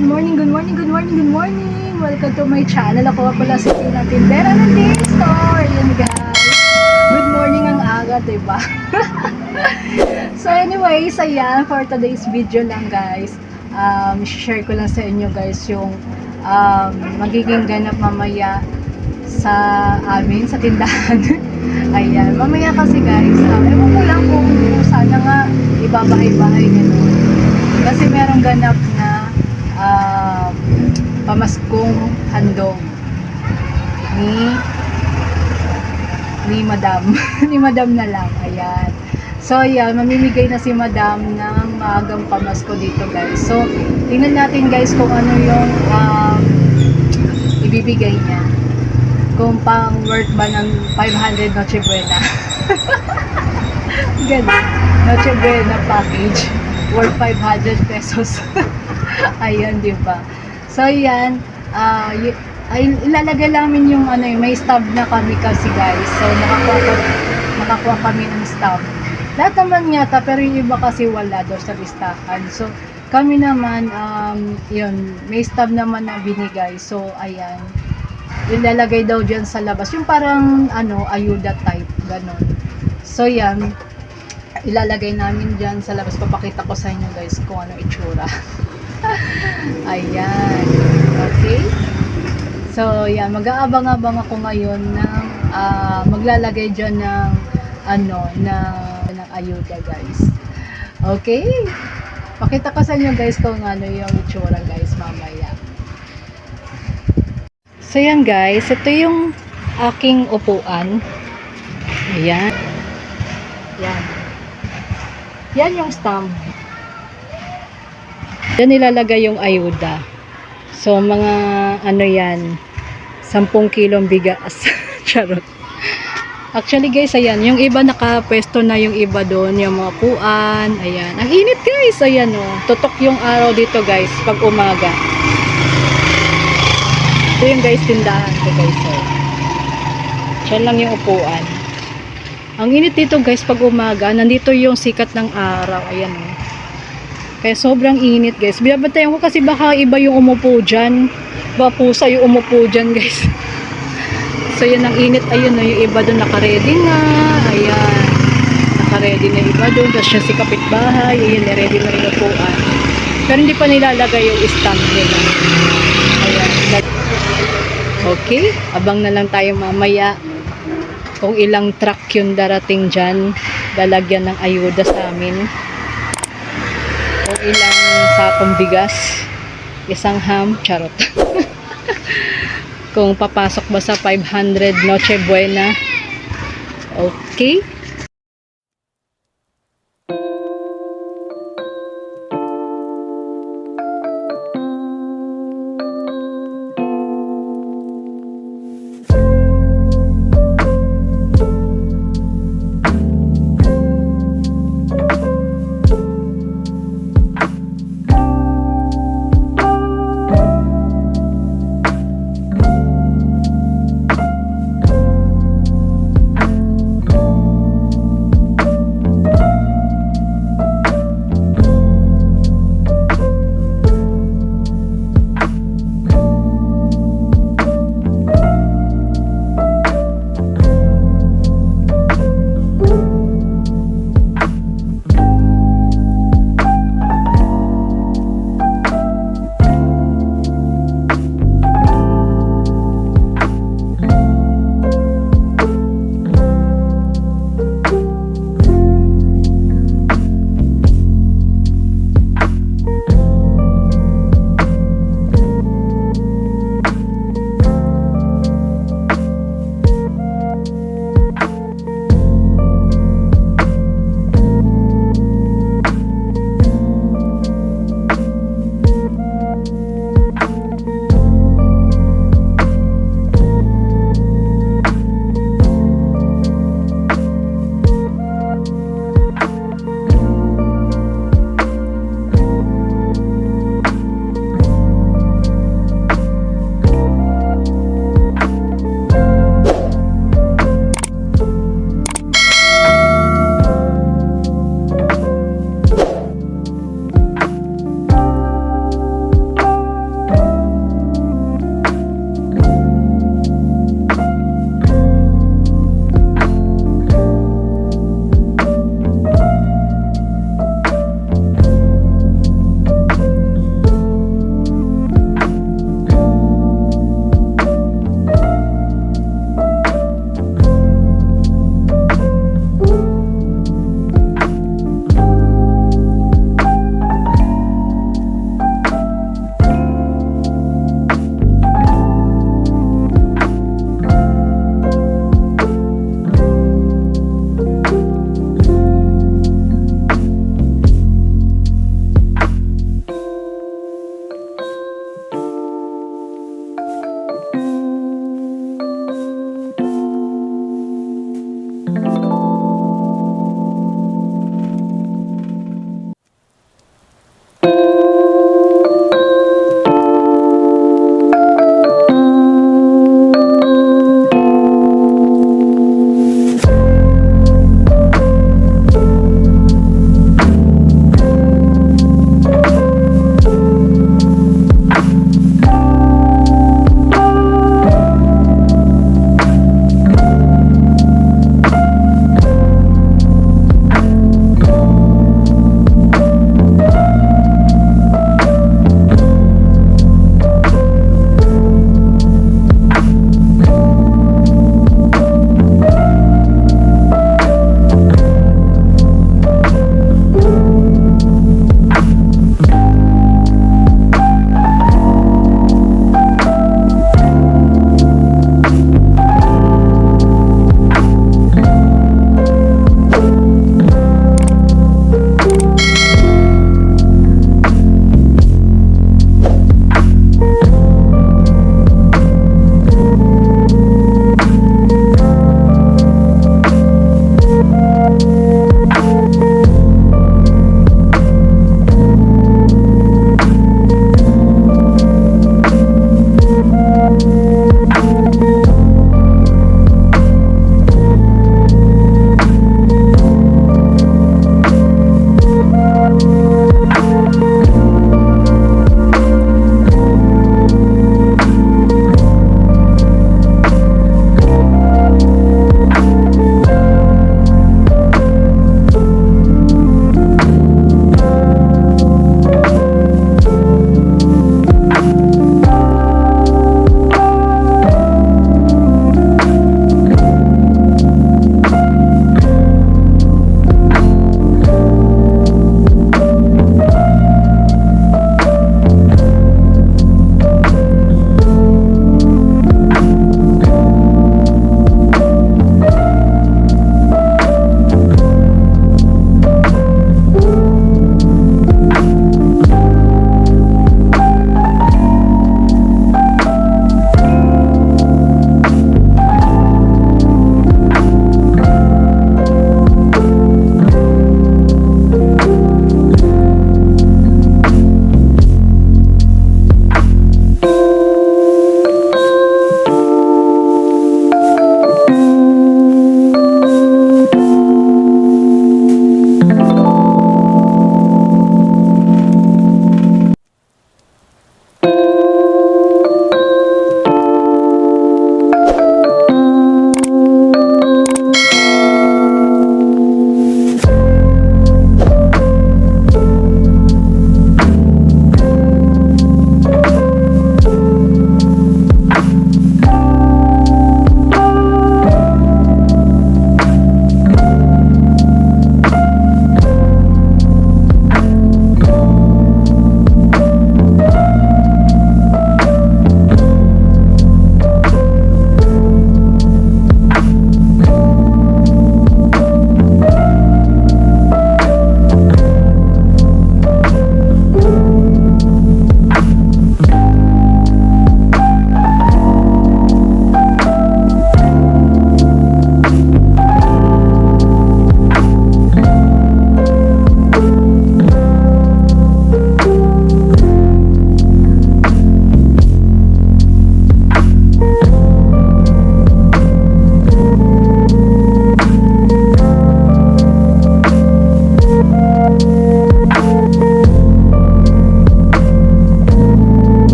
good morning, good morning, good morning, good morning. Welcome to my channel. Ako pala si Tina Tindera ng Day Store. Ayan guys. Good morning ang aga, diba? So anyways, ayan, for today's video lang guys. Share ko lang sa inyo guys yung magiging ganap mamaya sa amin, sa tindahan. Ayan, mamaya kasi guys, ewan ko lang kung sana nga ibabahay-bahay gano'n. Kasi merong ganap na pamaskong handog ni Madam. Ni Madam na lang, ayan. So ayan, mamimigay na si Madam ng maagang pamasko dito guys. So tingnan natin guys kung ano yung ibibigay niya. Kung pang worth ba ng 500 Noche Buena. Ganun. Noche Buena package. Worth 500 pesos. Ayan, di ba? So, ayan. Ilalagay namin yung ano, may stub na kami kasi guys. So, nakakuha kami ng stub. Lahat naman yata, pero yung iba kasi wala daw sa listahan. So, kami naman, yun, may stub naman na binigay. So, ayan. Ilalagay daw dyan sa labas. Yung parang, ano, ayuda type. Ganon. So, yan. Ilalagay namin dyan sa labas. Papakita ko sa inyo guys kung ano itsura. Ayan. Okay. So, yan. Mag-aabang-abang ako ngayon ng maglalagay dyan ng ano, ng ayuda guys. Okay. Pakita ko sa inyo guys kung ano yung itsura guys mamaya. So, yan guys. Ito yung aking upuan. Ayan. Yan. Yan yung stamp. Yan nilalagay yung ayuda. So, mga ano yan, 10 kilong bigas. Charot. Actually guys, ayan, yung iba nakapwesto na yung iba doon, yung mga puan. Ayan. Ang init guys. Ayan o. Tutok yung araw dito guys, pag umaga. Ito yung guys, tindahan ko guys. So, yan lang yung upuan. Ang init dito guys pag umaga, nandito yung sikat ng araw. Ayan o. Kaya sobrang init guys. Binabantayan ko kasi baka iba yung umupo dyan. Baka pusa yung umupo dyan guys. So yan ang init. Ayun o, yung iba doon nakaready na. Ayan. Nakaready na iba doon. Tapos yung si kapitbahay. Ayan, ready na rin upuan. Pero hindi pa nilalagay yung stand nila. Ayan. Okay. Abang na lang tayo mamaya. Kung ilang truck yung darating dyan, lalagyan ng ayuda sa amin. Kung ilang sakong bigas, isang ham, charot. Kung papasok ba sa 500 Noche Buena. Okay.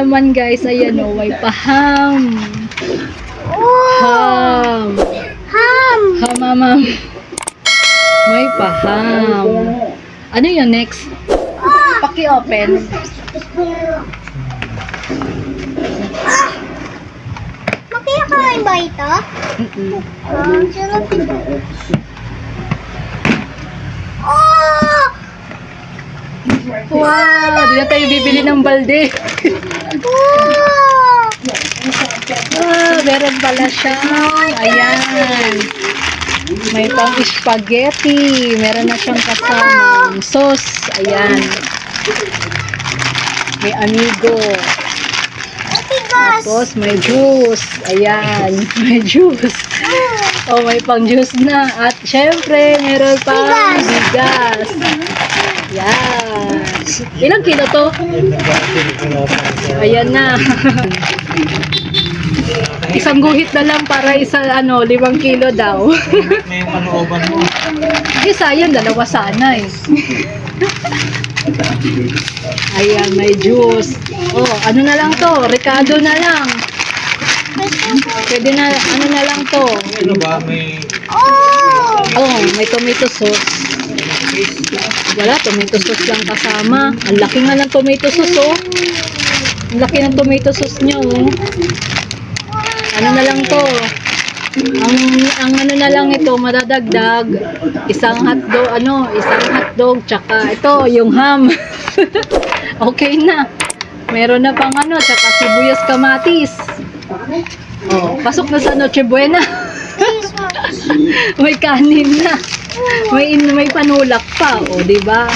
naman guys, ayan o, may paham. Ham. Ham. Hamamam. May paham. Ano yun next? Paki-open. Makikakain ba ito? Sarap ito. Oh! Wow! Di na tayo bibili ng balde. Oh! Meron pala siya. Ayan. May pang spaghetti. Meron na siyang kasamang sauce. Ayan. May amigo. Matigas. Tapos may juice. Ayan. May juice. Oh, may pang juice na. At syempre, meron pang bigas. Ayan. Ilang kilo to? Ayan na. Isang guhit na lang para 5 kilo daw. May panooban mo. Sayang, 2 sana eh. Ayan, may juice. Oh, ano na lang to? Ricardo na lang. Pwede na, ano na lang to? Ano ba? May Oh, may tomato sauce. Wala, tomato sauce lang kasama. Ang laki nga ng tomato sauce, oh. Ang laki ng tomato sauce nyo, oh. Ano na lang to? Ang ano na lang ito, madadagdag. Isang hotdog, tsaka ito, yung ham. Okay na. Meron na pang tsaka sibuyas kamatis. Oh, pasok na sa Noche Buena. May kanin na. May panulak pa, oh, di ba?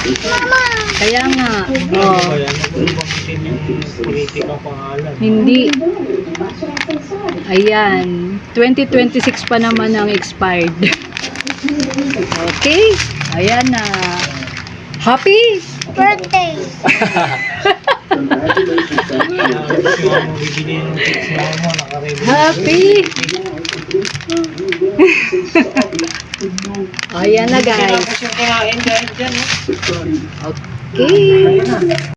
Kaya nga. ano Oh, ba yan? Ano bang yung politikang pangalan? hindi. Ayan. 2026 pa naman ang expired. Okay. Ayan na. Happy? Birthday. Yung bibili ng tips mo, nakaready. Happy? Ayan na guys. Tapos yung kinain dahil dyan, Okay.